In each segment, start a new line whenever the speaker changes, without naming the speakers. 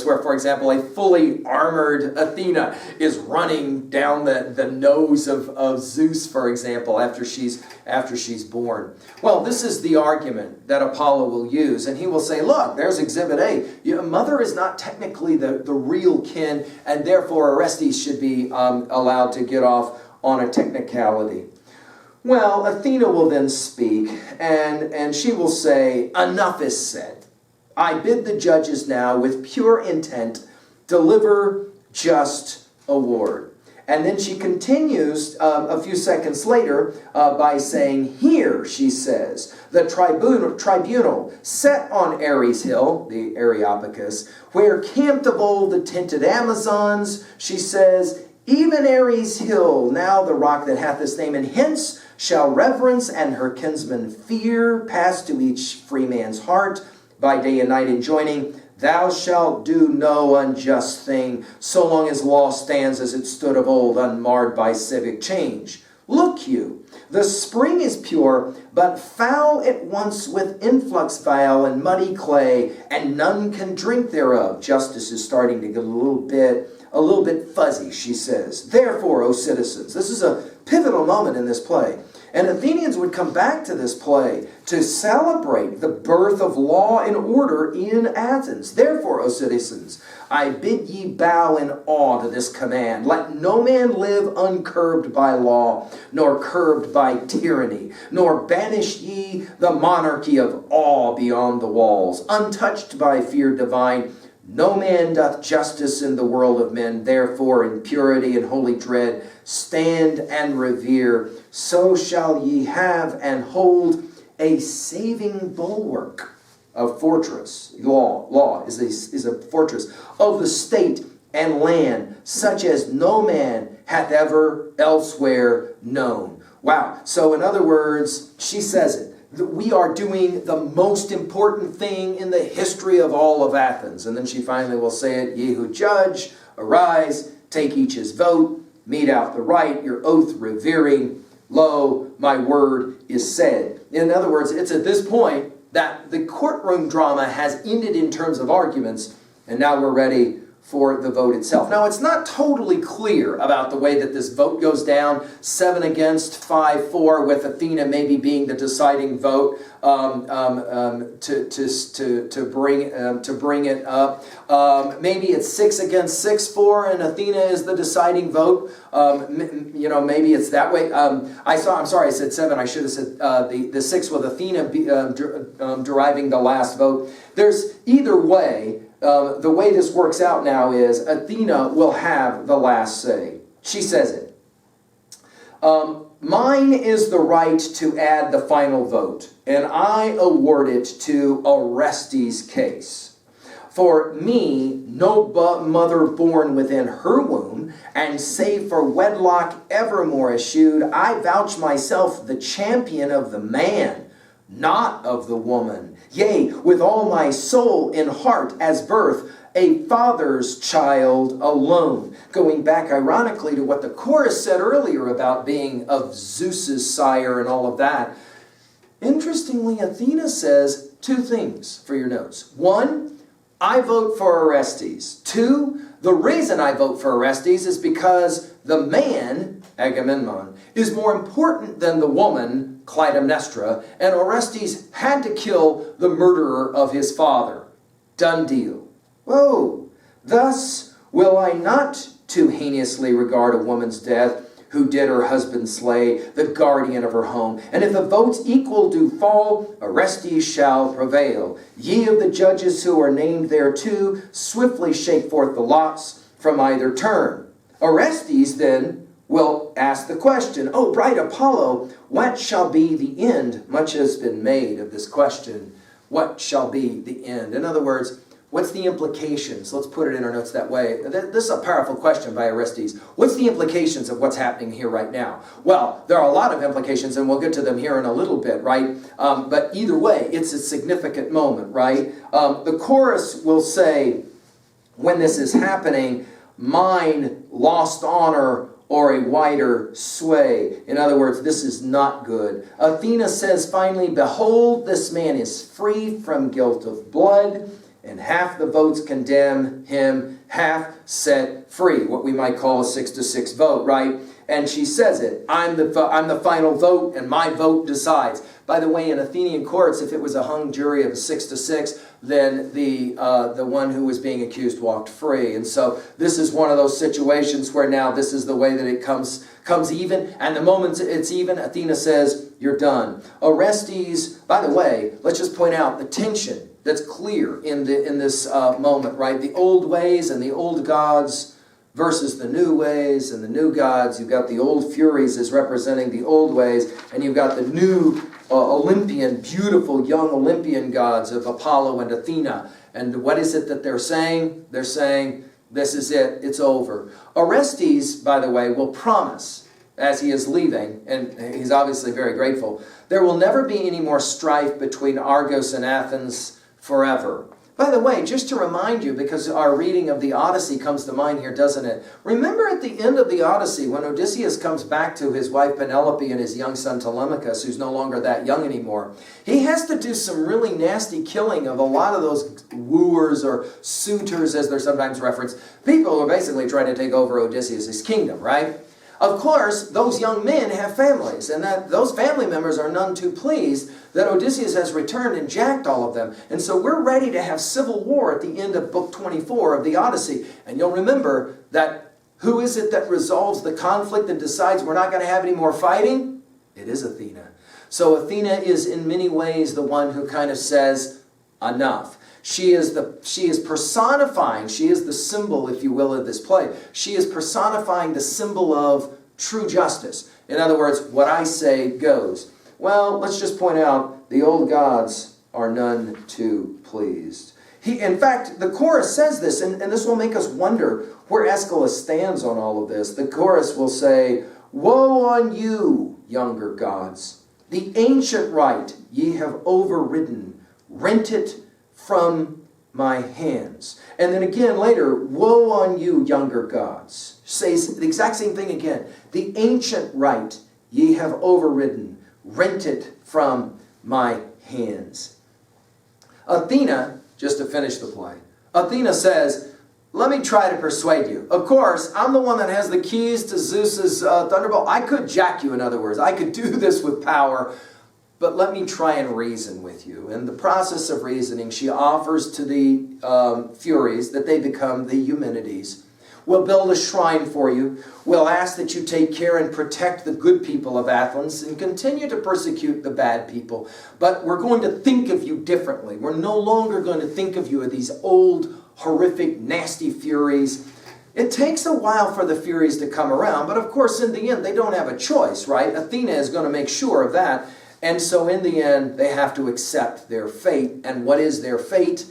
Aeschylus, where, for example, a fully armored Athena is running down the nose of Zeus, for example, after she's born. Well, this is the argument that Apollo will use, and he will say, look, there's Exhibit A. Your mother is not technically the real kin, and therefore Orestes should be allowed to get off on a technicality. Well, Athena will then speak, and she will say, enough is said. I bid the judges now, with pure intent, deliver just award. And then she continues a few seconds later by saying, here, she says, the tribunal set on Ares Hill, the Areopagus, where camped of old the tinted Amazons, she says, even Ares Hill, now the rock that hath this name, and hence shall reverence and her kinsman fear pass to each free man's heart, by day and night enjoining, thou shalt do no unjust thing, so long as law stands as it stood of old, unmarred by civic change. Look you, the spring is pure, but foul at once with influx vile and muddy clay, and none can drink thereof. Justice is starting to get a little bit fuzzy, she says. Therefore, O citizens, this is a pivotal moment in this play. And Athenians would come back to this play to celebrate the birth of law and order in Athens. Therefore, O citizens, I bid ye bow in awe to this command. Let no man live uncurbed by law, nor curbed by tyranny, nor banish ye the monarchy of awe beyond the walls, untouched by fear divine. No man doth justice in the world of men, therefore in purity and holy dread stand and revere. So shall ye have and hold a saving bulwark of fortress. Law is a fortress of the state and land, such as no man hath ever elsewhere known. Wow. So in other words, she says it. We are doing the most important thing in the history of all of Athens. And then she finally will say it, ye who judge, arise, take each his vote, mete out the right, your oath revering, lo, my word is said. In other words, it's at this point that the courtroom drama has ended in terms of arguments, and now we're ready for the vote itself. Now, it's not totally clear about the way that this vote goes down, 7 against, 5-4, with Athena maybe being the deciding vote to bring it up. Maybe it's 6 against, 6-4, and Athena is the deciding vote. Maybe it's that way. I'm sorry, I said 7. I should have said the 6 with Athena deriving the last vote. There's either way. The way this works out now is Athena will have the last say. She says it. Mine is the right to add the final vote, and I award it to Orestes' case. For me, no mother born within her womb, and save for wedlock evermore eschewed, I vouch myself the champion of the man, not of the woman. Yea, with all my soul in heart as birth, a father's child alone. Going back ironically to what the chorus said earlier about being of Zeus's sire and all of that. Interestingly, Athena says 2 things for your notes. 1, I vote for Orestes. 2, the reason I vote for Orestes is because the man, Agamemnon, is more important than the woman, Clytemnestra, and Orestes had to kill the murderer of his father. Done deal. Whoa! Thus will I not too heinously regard a woman's death, who did her husband slay, the guardian of her home. And if the votes equal do fall, Orestes shall prevail. Ye of the judges who are named thereto, swiftly shake forth the lots from either turn. Orestes then will ask the question, O bright Apollo, what shall be the end? Much has been made of this question. What shall be the end? In other words, what's the implications? Let's put it in our notes that way. This is a powerful question by Orestes. What's the implications of what's happening here right now? Well, there are a lot of implications, and we'll get to them here in a little bit, right? But either way, it's a significant moment, right? The chorus will say, when this is happening, mine lost honor or a wider sway. In other words, this is not good. Athena says finally, behold, this man is free from guilt of blood, and half the votes condemn him, half set free. What we might call a 6-6 vote, right? And she says it, I'm the final vote, and my vote decides. By the way, in Athenian courts, if it was a hung jury of a 6-6, then the one who was being accused walked free. And so this is one of those situations where now this is the way that it comes even. And the moment it's even, Athena says, you're done. Orestes, by the way, let's just point out the tension that's clear in this moment, right? The old ways and the old gods versus the new ways and the new gods. You've got the old Furies as representing the old ways, and you've got the new Olympian, beautiful young Olympian gods of Apollo and Athena. And what is it that they're saying? They're saying, this is it, it's over. Orestes, by the way, will promise, as he is leaving, and he's obviously very grateful, there will never be any more strife between Argos and Athens forever. By the way, just to remind you, because our reading of the Odyssey comes to mind here, doesn't it? Remember at the end of the Odyssey, when Odysseus comes back to his wife Penelope and his young son Telemachus, who's no longer that young anymore, he has to do some really nasty killing of a lot of those wooers or suitors, as they're sometimes referenced, people who are basically trying to take over Odysseus' kingdom, right? Of course, those young men have families, and that those family members are none too pleased that Odysseus has returned and jacked all of them. And so we're ready to have civil war at the end of book 24 of the Odyssey. And you'll remember that who is it that resolves the conflict and decides we're not going to have any more fighting? It is Athena. So Athena is in many ways the one who kind of says, enough. She is personifying, she is the symbol, if you will, of this play. She is personifying the symbol of true justice. In other words, what I say goes. Well, let's just point out, the old gods are none too pleased. In fact, the chorus says this, and this will make us wonder where Aeschylus stands on all of this. The chorus will say, woe on you, younger gods! The ancient right ye have overridden, rent it from my hands. And then again later, woe on you, younger gods. Says the exact same thing again. The ancient right ye have overridden, rent it from my hands. Athena, just to finish the play, Athena says, let me try to persuade you. Of course, I'm the one that has the keys to Zeus's thunderbolt. I could jack you, in other words. I could do this with power. But let me try and reason with you. In the process of reasoning, she offers to the Furies that they become the Eumenides. We'll build a shrine for you. We'll ask that you take care and protect the good people of Athens and continue to persecute the bad people. But we're going to think of you differently. We're no longer going to think of you as these old, horrific, nasty Furies. It takes a while for the Furies to come around, but of course, in the end, they don't have a choice, right? Athena is going to make sure of that. And so in the end, they have to accept their fate. And what is their fate?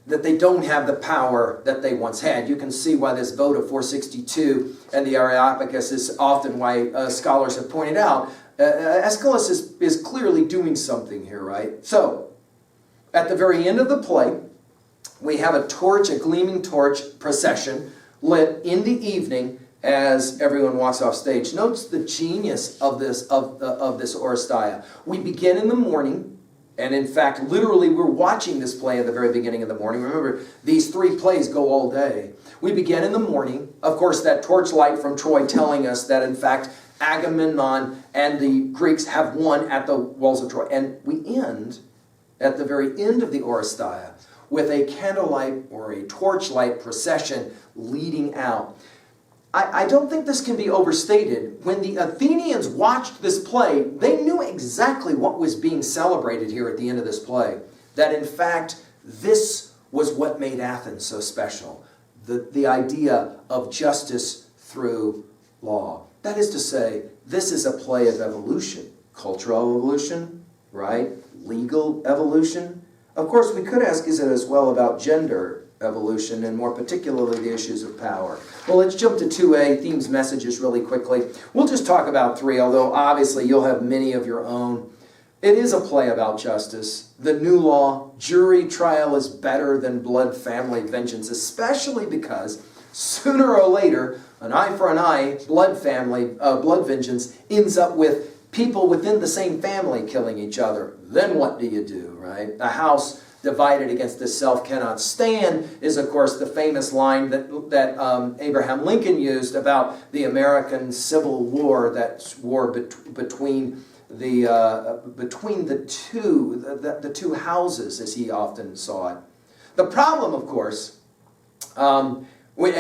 That they don't have the power that they once had. You can see why this vote of 462 and the Areopagus is often why scholars have pointed out. Aeschylus is clearly doing something here, right? So, at the very end of the play, we have a torch, a gleaming torch procession lit in the evening as everyone walks off stage. Notice the genius of this Oresteia. We begin in the morning, and in fact, literally, we're watching this play at the very beginning of the morning. Remember, these three plays go all day. We begin in the morning. Of course, that torchlight from Troy telling us that, in fact, Agamemnon and the Greeks have won at the walls of Troy. And we end at the very end of the Oresteia with a candlelight or a torchlight procession leading out. I don't think this can be overstated. When the Athenians watched this play, they knew exactly what was being celebrated here at the end of this play. That in fact, this was what made Athens so special. The idea of justice through law. That is to say, this is a play of evolution. Cultural evolution, right? Legal evolution. Of course, we could ask, is it as well about gender evolution, and more particularly the issues of power? Well, let's jump to 2A, themes, messages, really quickly. We'll just talk about 3, although obviously you'll have many of your own. It is a play about justice. The new law, jury trial is better than blood family vengeance, especially because sooner or later, an eye for an eye, blood vengeance ends up with people within the same family killing each other. Then what do you do, right? A house divided against itself cannot stand, is of course the famous line that Abraham Lincoln used about the American Civil War, that war between the two houses, as he often saw it. The problem, of course, we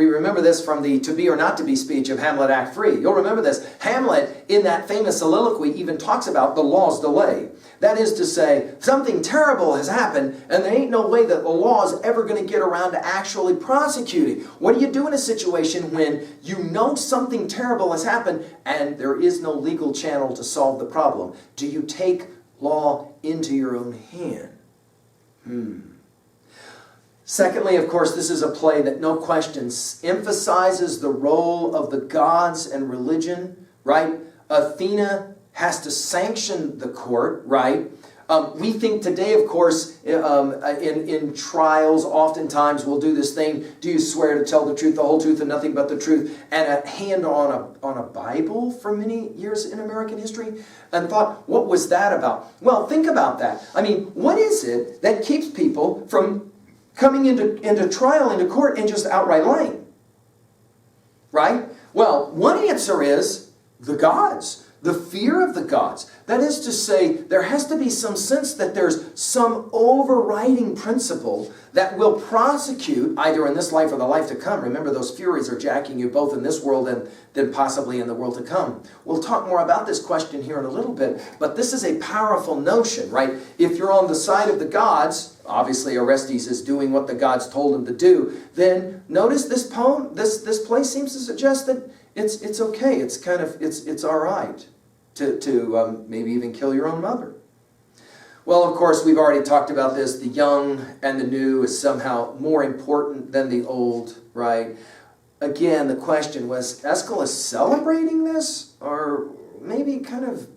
remember this from the to be or not to be speech of Hamlet Act 3. You'll remember this. Hamlet, in that famous soliloquy, even talks about the law's delay. That is to say, something terrible has happened, and there ain't no way that the law is ever going to get around to actually prosecuting. What do you do in a situation when you know something terrible has happened, and there is no legal channel to solve the problem? Do you take law into your own hand? Secondly, of course, this is a play that, no question, emphasizes the role of the gods and religion, right? Athena has to sanction the court, right? We think today, of course, in trials, oftentimes we'll do this thing, do you swear to tell the truth, the whole truth, and nothing but the truth, and a hand on a Bible for many years in American history, and thought, what was that about? Well, think about that. I mean, what is it that keeps people from coming into trial, into court, and just outright lying? Right? Well, one answer is the gods. The fear of the gods. That is to say, there has to be some sense that there's some overriding principle that will prosecute, either in this life or the life to come. Remember, those Furies are jacking you both in this world and then possibly in the world to come. We'll talk more about this question here in a little bit, but this is a powerful notion, right? If you're on the side of the gods, obviously Orestes is doing what the gods told him to do, then notice this poem, this play seems to suggest that it's okay, it's all right to maybe even kill your own mother. Well, of course, we've already talked about this. The young and the new is somehow more important than the old, right? Again, the question was, Aeschylus celebrating this, or maybe kind of,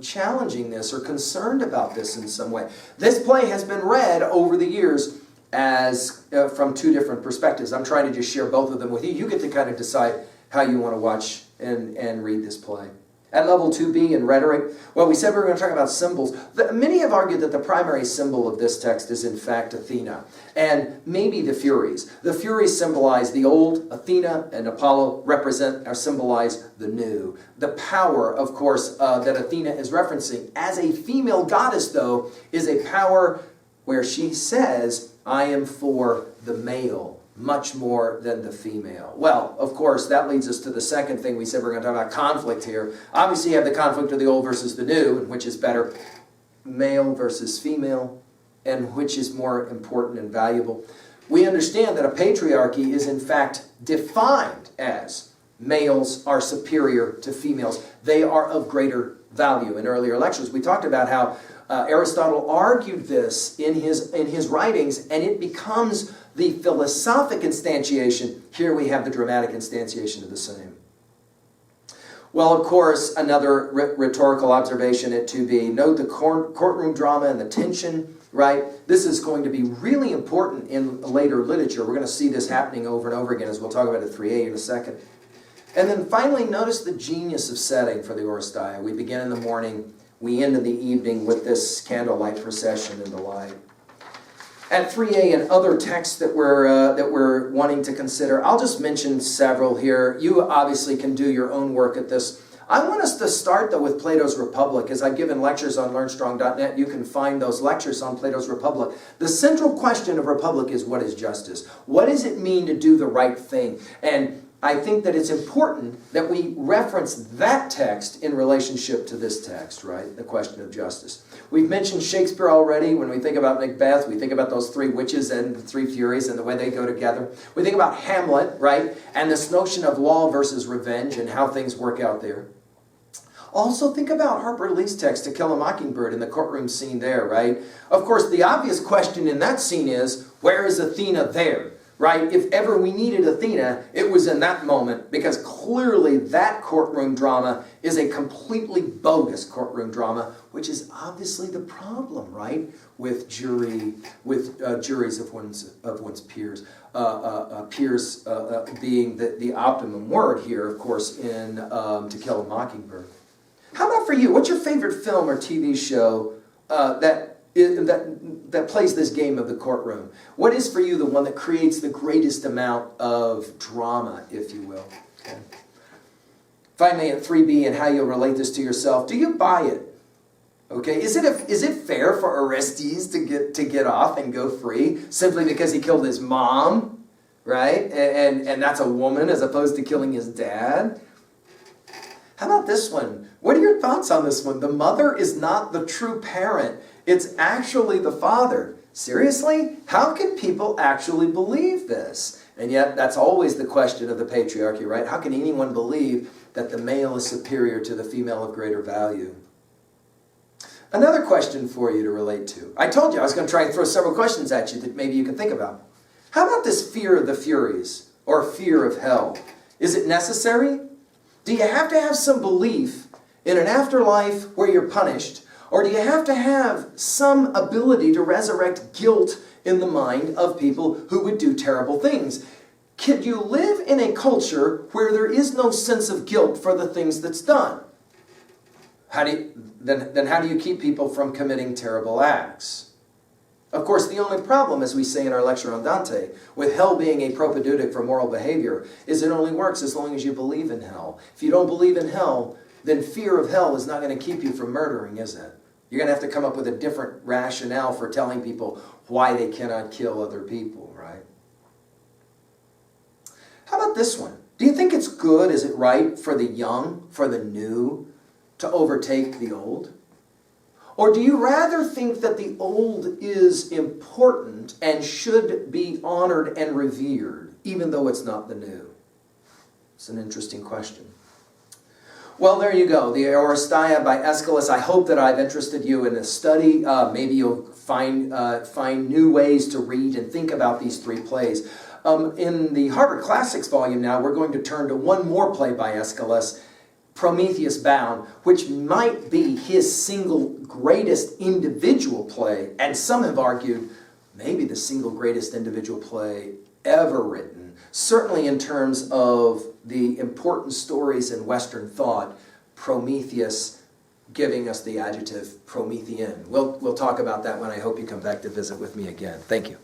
challenging this or concerned about this in some way? This play has been read over the years as from two different perspectives. I'm trying to just share both of them with you. You get to kind of decide how you want to watch and read this play. At level 2B in rhetoric, well, we said we were going to talk about symbols. Many have argued that the primary symbol of this text is in fact Athena, and maybe the Furies. The Furies symbolize the old. Athena and Apollo represent or symbolize the new. The power, of course, that Athena is referencing as a female goddess, though, is a power where she says, I am for the male, much more than the female. Well, of course, that leads us to the second thing we said we're going to talk about, conflict here. Obviously, you have the conflict of the old versus the new, and which is better, male versus female, and which is more important and valuable. We understand that a patriarchy is in fact defined as males are superior to females. They are of greater value. In earlier lectures, we talked about how Aristotle argued this in his writings, and it becomes the philosophic instantiation. Here we have the dramatic instantiation of the same. Well, of course, another rhetorical observation at 2B. Note the courtroom drama and the tension, right? This is going to be really important in later literature. We're going to see this happening over and over again, as we'll talk about at 3A in a second. And then finally, notice the genius of setting for the Oresteia. We begin in the morning, we end in the evening with this candlelight procession and the like. At 3A and other texts that we're wanting to consider, I'll just mention several here. You obviously can do your own work at this. I want us to start, though, with Plato's Republic. As I've given lectures on learnstrong.net, you can find those lectures on Plato's Republic. The central question of Republic is, what is justice? What does it mean to do the right thing? And I think that it's important that we reference that text in relationship to this text, right? The question of justice. We've mentioned Shakespeare already. When we think about Macbeth, we think about those three witches and the three Furies and the way they go together. We think about Hamlet, right? And this notion of law versus revenge and how things work out there. Also, think about Harper Lee's text, To Kill a Mockingbird, in the courtroom scene there, right? Of course, the obvious question in that scene is, where is Athena there? Right? If ever we needed Athena, it was in that moment, because clearly that courtroom drama is a completely bogus courtroom drama, which is obviously the problem, right? With juries of one's peers. Peers being the optimum word here, of course, in To Kill a Mockingbird. How about for you? What's your favorite film or TV show that that plays this game of the courtroom? What is for you the one that creates the greatest amount of drama, if you will? Okay. Finally, at 3b, and how you'll relate this to yourself, do you buy it? Okay, is it fair for Orestes to get off and go free simply because he killed his mom, right? And that's a woman as opposed to killing his dad? How about this one? What are your thoughts on this one? The mother is not the true parent. It's actually the father. Seriously? How can people actually believe this? And yet, that's always the question of the patriarchy, right? How can anyone believe that the male is superior to the female of greater value? Another question for you to relate to. I told you I was going to try and throw several questions at you that maybe you can think about. How about this fear of the Furies, or fear of hell? Is it necessary? Do you have to have some belief in an afterlife where you're punished, or do you have to have some ability to resurrect guilt in the mind of people who would do terrible things? Could you live in a culture where there is no sense of guilt for the things that's done? How do you keep people from committing terrible acts? Of course, the only problem, as we say in our lecture on Dante, with hell being a propedeutic for moral behavior, is it only works as long as you believe in hell. If you don't believe in hell, then fear of hell is not going to keep you from murdering, is it? You're going to have to come up with a different rationale for telling people why they cannot kill other people, right? How about this one? Do you think it's good, is it right, for the young, for the new, to overtake the old? Or do you rather think that the old is important and should be honored and revered, even though it's not the new? It's an interesting question. Well, there you go, the Oresteia by Aeschylus. I hope that I've interested you in this study. Maybe you'll find new ways to read and think about these three plays. In the Harvard Classics volume now, we're going to turn to one more play by Aeschylus, Prometheus Bound, which might be his single greatest individual play, and some have argued maybe the single greatest individual play ever written, certainly in terms of the important stories in Western thought, Prometheus giving us the adjective Promethean. We'll talk about that when I hope you come back to visit with me again. Thank you.